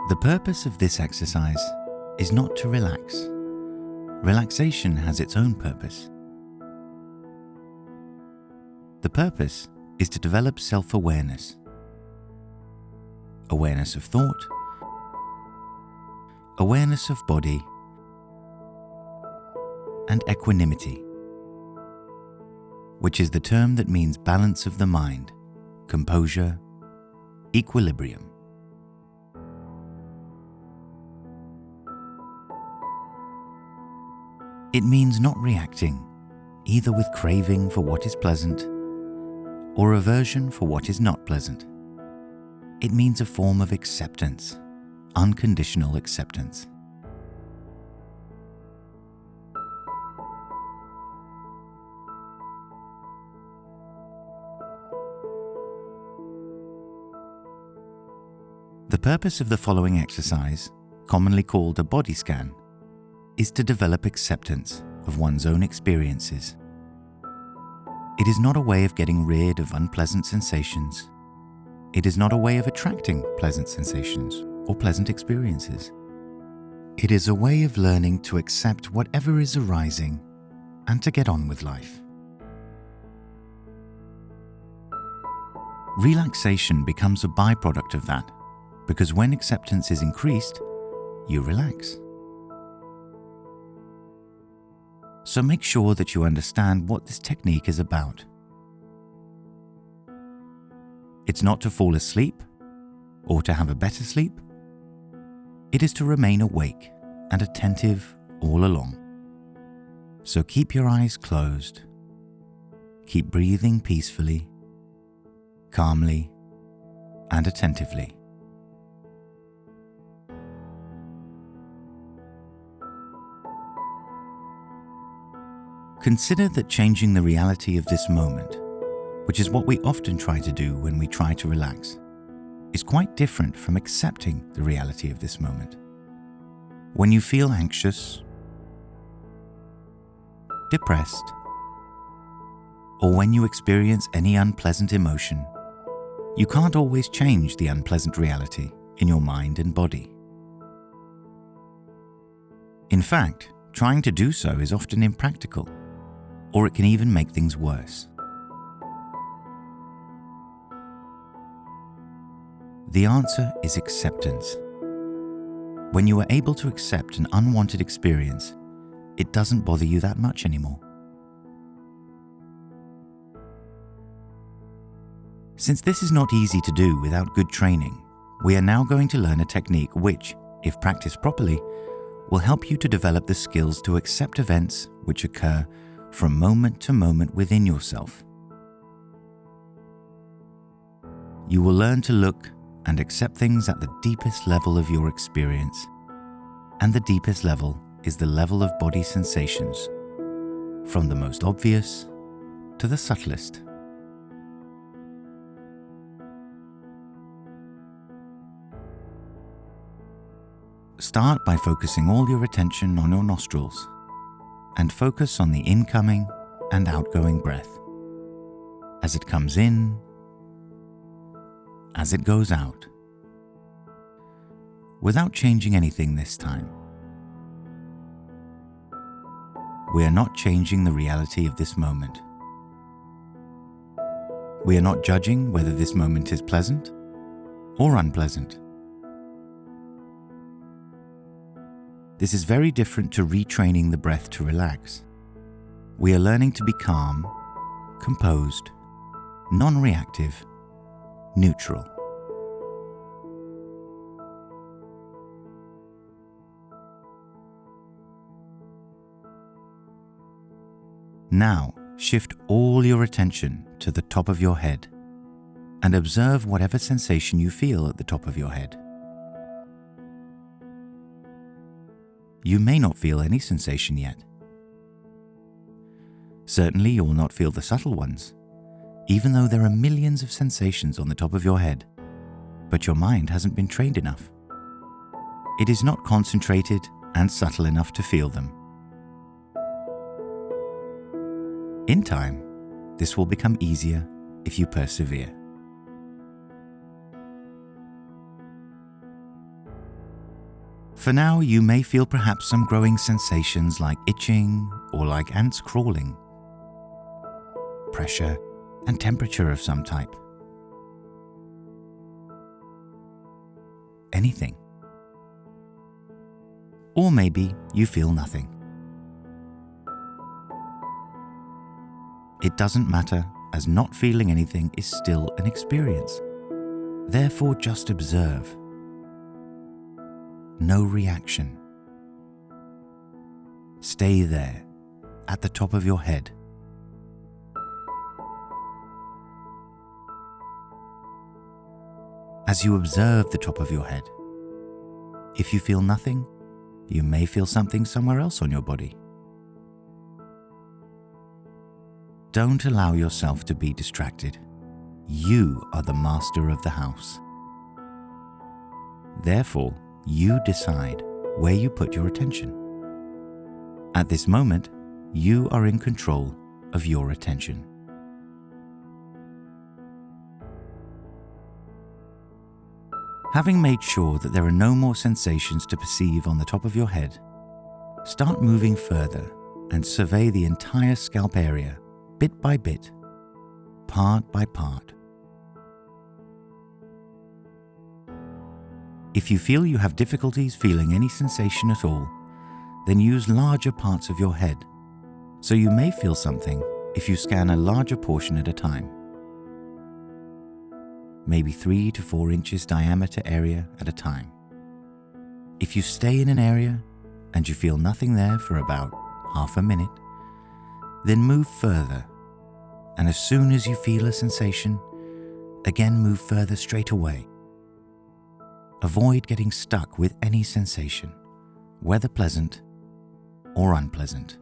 The purpose of this exercise is not to relax. Relaxation has its own purpose. The purpose is to develop self-awareness. Awareness of thought, awareness of body, and equanimity, which is the term that means balance of the mind, composure, equilibrium. It means not reacting, either with craving for what is pleasant or aversion for what is not pleasant. It means a form of acceptance, unconditional acceptance. The purpose of the following exercise, commonly called a body scan, is to develop acceptance of one's own experiences. It is not a way of getting rid of unpleasant sensations. It is not a way of attracting pleasant sensations or pleasant experiences. It is a way of learning to accept whatever is arising and to get on with life. Relaxation becomes a byproduct of that, because when acceptance is increased, you relax. So make sure that you understand what this technique is about. It's not to fall asleep or to have a better sleep. It is to remain awake and attentive all along. So keep your eyes closed. Keep breathing peacefully, calmly, and attentively. Consider that changing the reality of this moment, which is what we often try to do when we try to relax, is quite different from accepting the reality of this moment. When you feel anxious, depressed, or when you experience any unpleasant emotion, you can't always change the unpleasant reality in your mind and body. In fact, trying to do so is often impractical, or it can even make things worse. The answer is acceptance. When you are able to accept an unwanted experience, it doesn't bother you that much anymore. Since this is not easy to do without good training, we are now going to learn a technique which, if practiced properly, will help you to develop the skills to accept events which occur from moment to moment within yourself. You will learn to look and accept things at the deepest level of your experience, and the deepest level is the level of body sensations, from the most obvious to the subtlest. Start by focusing all your attention on your nostrils and focus on the incoming and outgoing breath. As it comes in, as it goes out, without changing anything this time. We are not changing the reality of this moment. We are not judging whether this moment is pleasant or unpleasant. This is very different to retraining the breath to relax. We are learning to be calm, composed, non-reactive, neutral. Now, shift all your attention to the top of your head and observe whatever sensation you feel at the top of your head. You may not feel any sensation yet. Certainly you will not feel the subtle ones, even though there are millions of sensations on the top of your head, but your mind hasn't been trained enough. It is not concentrated and subtle enough to feel them. In time, this will become easier if you persevere. For now, you may feel perhaps some growing sensations like itching or like ants crawling, pressure and temperature of some type. Anything. Or maybe you feel nothing. It doesn't matter, as not feeling anything is still an experience. Therefore, just observe. No reaction. Stay there, at the top of your head. As you observe the top of your head, if you feel nothing, you may feel something somewhere else on your body. Don't allow yourself to be distracted. You are the master of the house. Therefore, you decide where you put your attention. At this moment, you are in control of your attention. Having made sure that there are no more sensations to perceive on the top of your head, start moving further and survey the entire scalp area, bit by bit, part by part. If you feel you have difficulties feeling any sensation at all, then use larger parts of your head, so you may feel something if you scan a larger portion at a time. Maybe 3 to 4 inches diameter area at a time. If you stay in an area and you feel nothing there for about half a minute, then move further, and as soon as you feel a sensation, again move further straight away. Avoid getting stuck with any sensation, whether pleasant or unpleasant.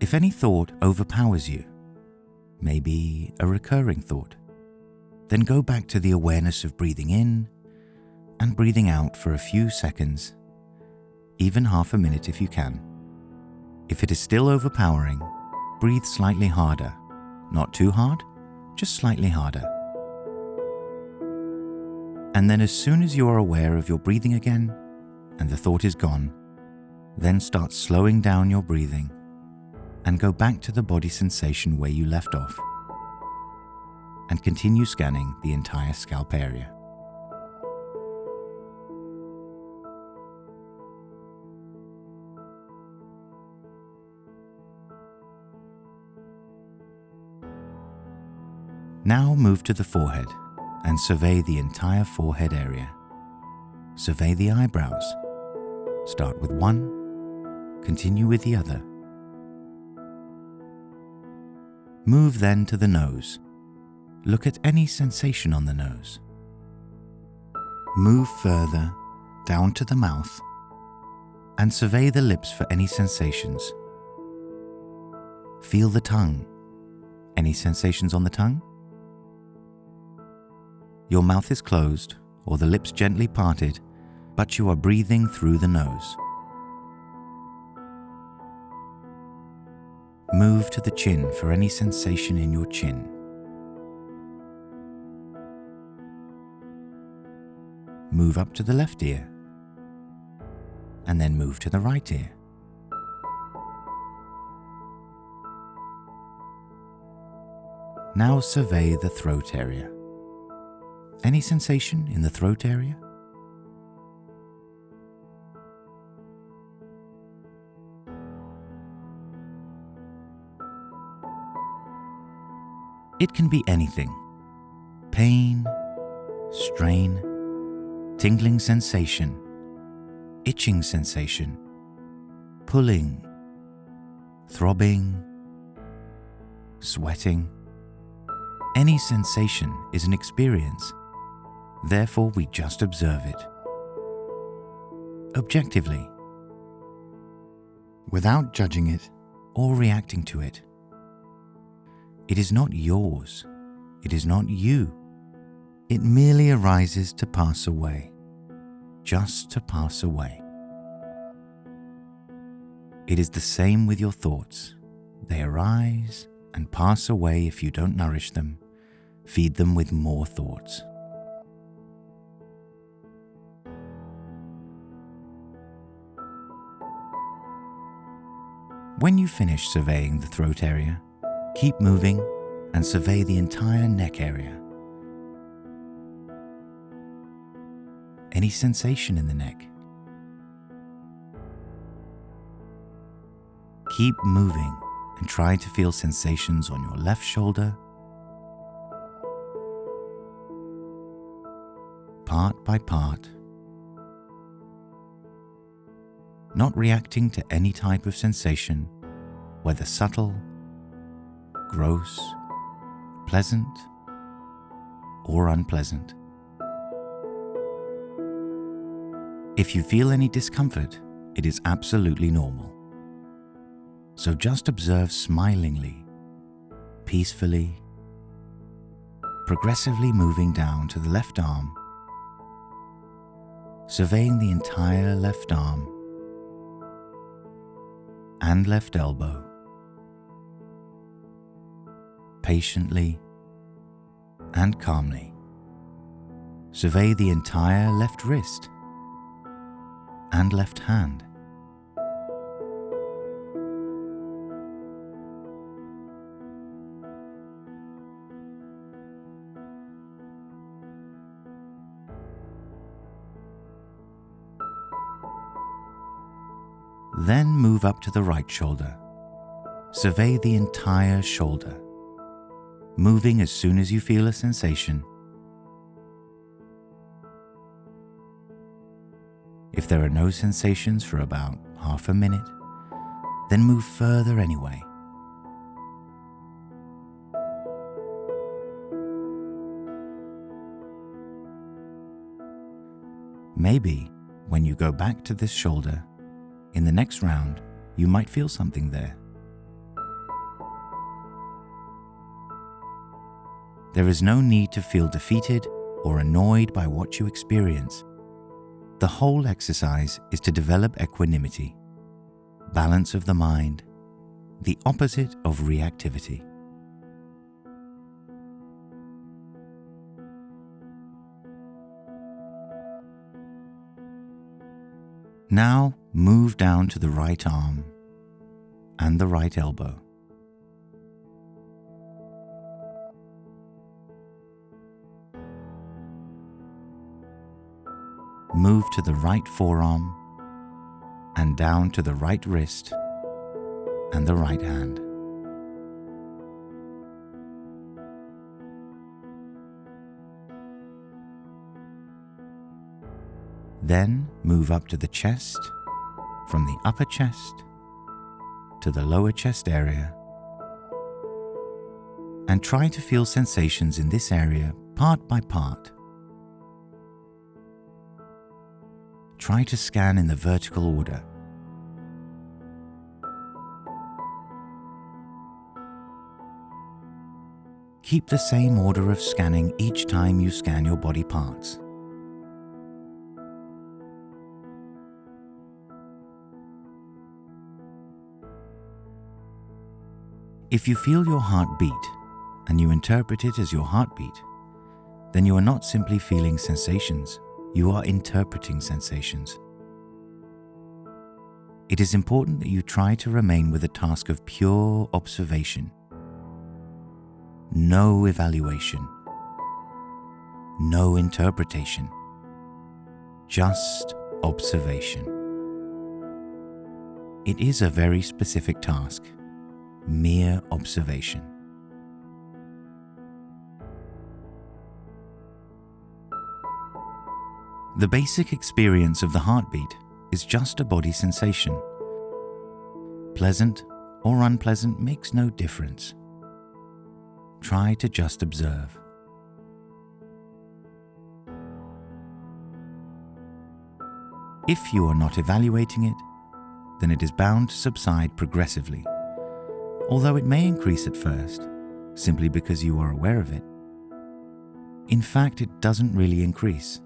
If any thought overpowers you, maybe a recurring thought, then go back to the awareness of breathing in and breathing out for a few seconds, even half a minute if you can. If it is still overpowering, breathe slightly harder. Not too hard, just slightly harder. And then as soon as you are aware of your breathing again and the thought is gone, then start slowing down your breathing and go back to the body sensation where you left off, and continue scanning the entire scalp area. Now move to the forehead and survey the entire forehead area. Survey the eyebrows. Start with one, continue with the other. Move then to the nose. Look at any sensation on the nose. Move further down to the mouth and survey the lips for any sensations. Feel the tongue. Any sensations on the tongue? Your mouth is closed or the lips gently parted, but you are breathing through the nose. Move to the chin for any sensation in your chin. Move up to the left ear, and then move to the right ear. Now survey the throat area. Any sensation in the throat area? It can be anything. Pain, strain, tingling sensation, itching sensation, pulling, throbbing, sweating. Any sensation is an experience. Therefore, we just observe it. Objectively, without judging it or reacting to it. It is not yours. It is not you. It merely arises to pass away, just to pass away. It is the same with your thoughts. They arise and pass away if you don't nourish them, feed them with more thoughts. When you finish surveying the throat area, keep moving and survey the entire neck area. Any sensation in the neck? Keep moving and try to feel sensations on your left shoulder, part by part, not reacting to any type of sensation, whether subtle, gross, pleasant, or unpleasant. If you feel any discomfort, it is absolutely normal. So just observe smilingly, peacefully, progressively moving down to the left arm, surveying the entire left arm and left elbow. Patiently and calmly, survey the entire left wrist and left hand. Then move up to the right shoulder. Survey the entire shoulder, moving as soon as you feel a sensation. If there are no sensations for about half a minute, then move further anyway. Maybe when you go back to this shoulder, in the next round, you might feel something there. There is no need to feel defeated or annoyed by what you experience. The whole exercise is to develop equanimity, balance of the mind, the opposite of reactivity. Now move down to the right arm and the right elbow. Move to the right forearm and down to the right wrist and the right hand. Then move up to the chest, from the upper chest to the lower chest area, and try to feel sensations in this area part by part. Try to scan in the vertical order. Keep the same order of scanning each time you scan your body parts. If you feel your heart beat and you interpret it as your heartbeat, then you are not simply feeling sensations, you are interpreting sensations. It is important that you try to remain with a task of pure observation. No evaluation, no interpretation, just observation. It is a very specific task, mere observation. The basic experience of the heartbeat is just a body sensation. Pleasant or unpleasant makes no difference. Try to just observe. If you are not evaluating it, then it is bound to subside progressively, although it may increase at first, simply because you are aware of it. In fact, it doesn't really increase.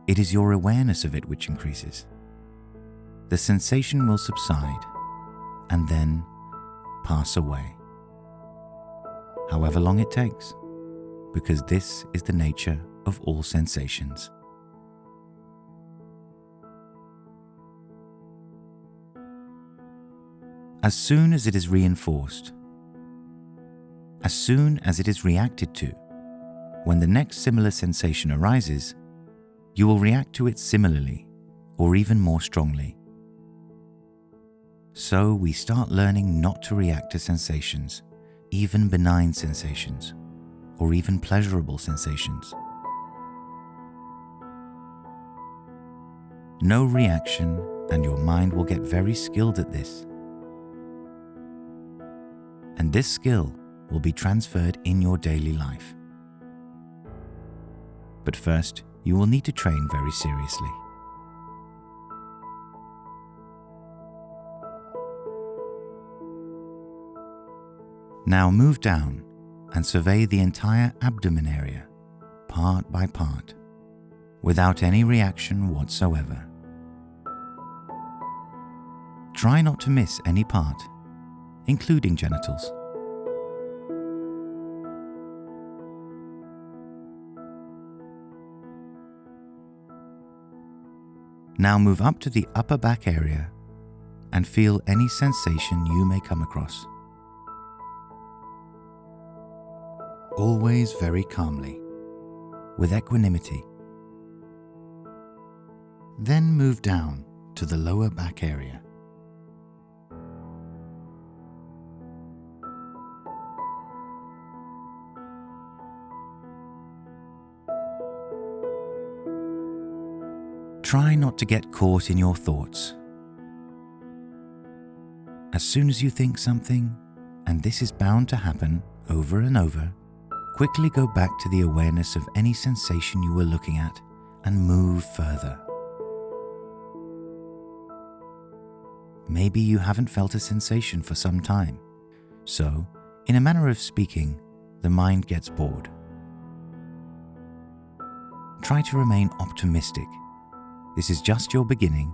It is your awareness of it which increases. The sensation will subside and then pass away. However long it takes, because this is the nature of all sensations. As soon as it is reinforced, as soon as it is reacted to, when the next similar sensation arises, you will react to it similarly or even more strongly. So we start learning not to react to sensations, even benign sensations, or even pleasurable sensations. No reaction, and your mind will get very skilled at this. And this skill will be transferred in your daily life. But first, you will need to train very seriously. Now move down and survey the entire abdomen area, part by part, without any reaction whatsoever. Try not to miss any part, including genitals. Now move up to the upper back area and feel any sensation you may come across. Always very calmly, with equanimity. Then move down to the lower back area. Try not to get caught in your thoughts. As soon as you think something, and this is bound to happen over and over, quickly go back to the awareness of any sensation you were looking at and move further. Maybe you haven't felt a sensation for some time, so, in a manner of speaking, the mind gets bored. Try to remain optimistic. This is just your beginning,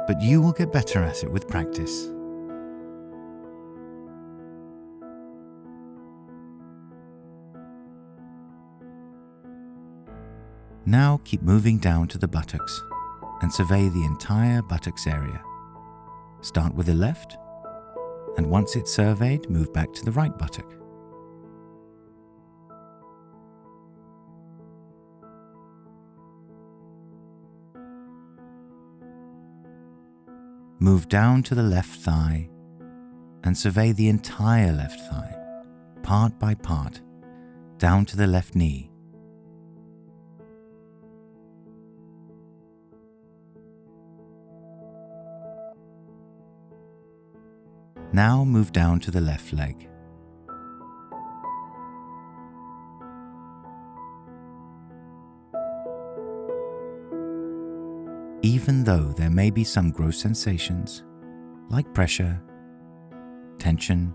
but you will get better at it with practice. Now keep moving down to the buttocks and survey the entire buttocks area. Start with the left, and once it's surveyed, move back to the right buttock. Move down to the left thigh and survey the entire left thigh, part by part, down to the left knee. Now move down to the left leg. Even though there may be some gross sensations, like pressure, tension,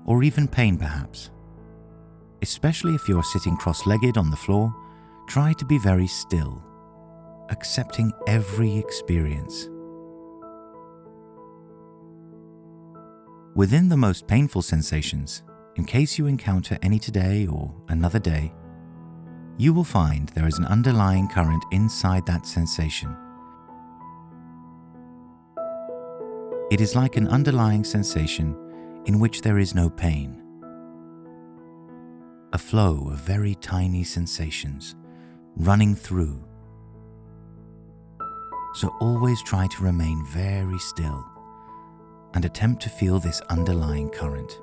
or even pain perhaps, especially if you're sitting cross-legged on the floor, try to be very still, accepting every experience. Within the most painful sensations, in case you encounter any today or another day, you will find there is an underlying current inside that sensation. It is like an underlying sensation in which there is no pain. A flow of very tiny sensations running through. So always try to remain very still and attempt to feel this underlying current.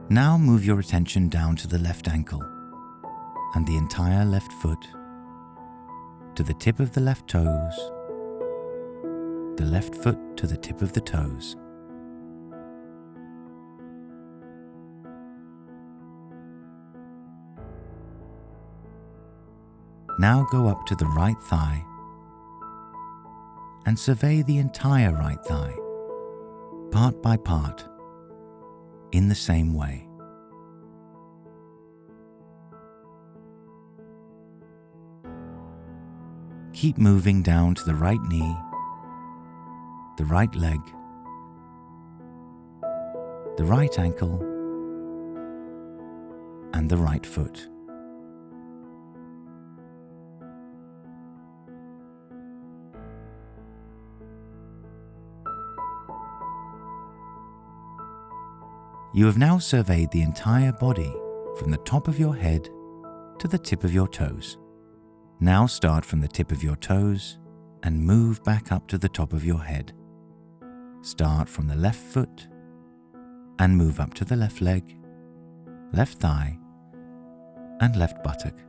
Now move your attention down to the left ankle and the entire left foot, to the tip of the left toes, the left foot to the tip of the toes. Now go up to the right thigh and survey the entire right thigh, part by part, in the same way. Keep moving down to the right knee the right leg, the right ankle, and the right foot. You have now surveyed the entire body from the top of your head to the tip of your toes. Now start from the tip of your toes and move back up to the top of your head. Start from the left foot and move up to the left leg, left thigh, and left buttock.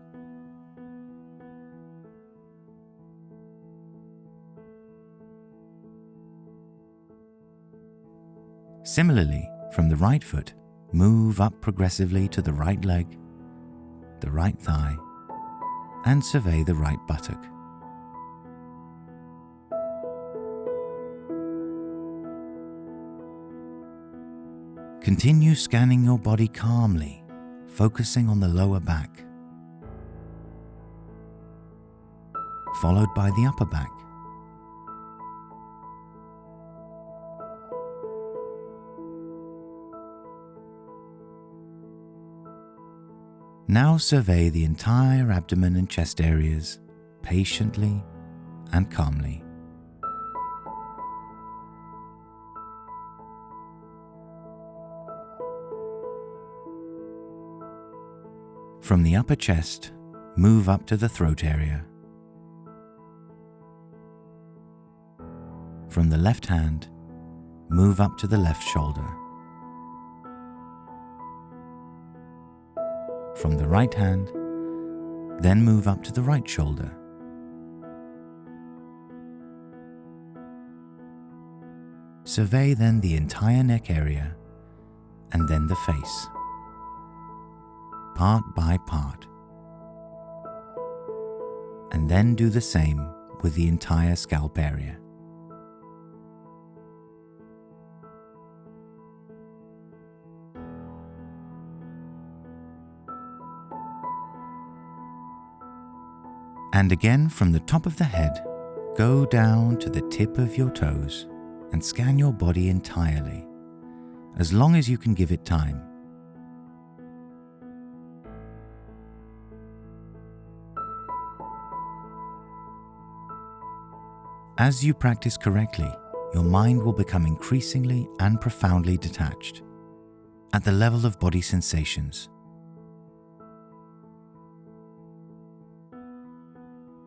Similarly, from the right foot, move up progressively to the right leg, the right thigh, and survey the right buttock. Continue scanning your body calmly, focusing on the lower back, followed by the upper back, Now survey the entire abdomen and chest areas patiently and calmly. From the upper chest, move up to the throat area. From the left hand, move up to the left shoulder. From the right hand, then move up to the right shoulder. Survey then the entire neck area and then the face, part by part. And then do the same with the entire scalp area. And again from the top of the head, go down to the tip of your toes and scan your body entirely, as long as you can give it time. As you practice correctly, your mind will become increasingly and profoundly detached at the level of body sensations.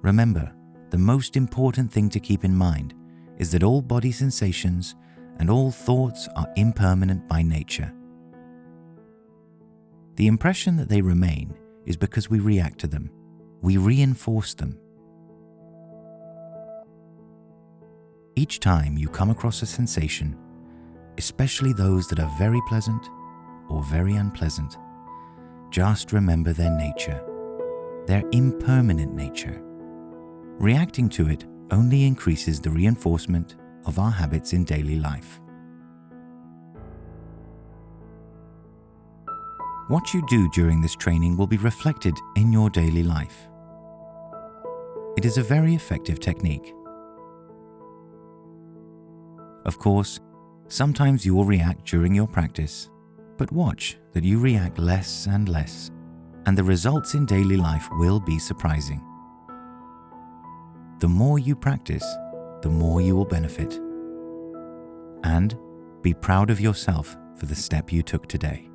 Remember, the most important thing to keep in mind is that all body sensations and all thoughts are impermanent by nature. The impression that they remain is because we react to them. We reinforce them. Each time you come across a sensation, especially those that are very pleasant or very unpleasant, just remember their nature, their impermanent nature. Reacting to it only increases the reinforcement of our habits in daily life. What you do during this training will be reflected in your daily life. It is a very effective technique. Of course, sometimes you will react during your practice, but watch that you react less and less, and the results in daily life will be surprising. The more you practice, the more you will benefit. And be proud of yourself for the step you took today.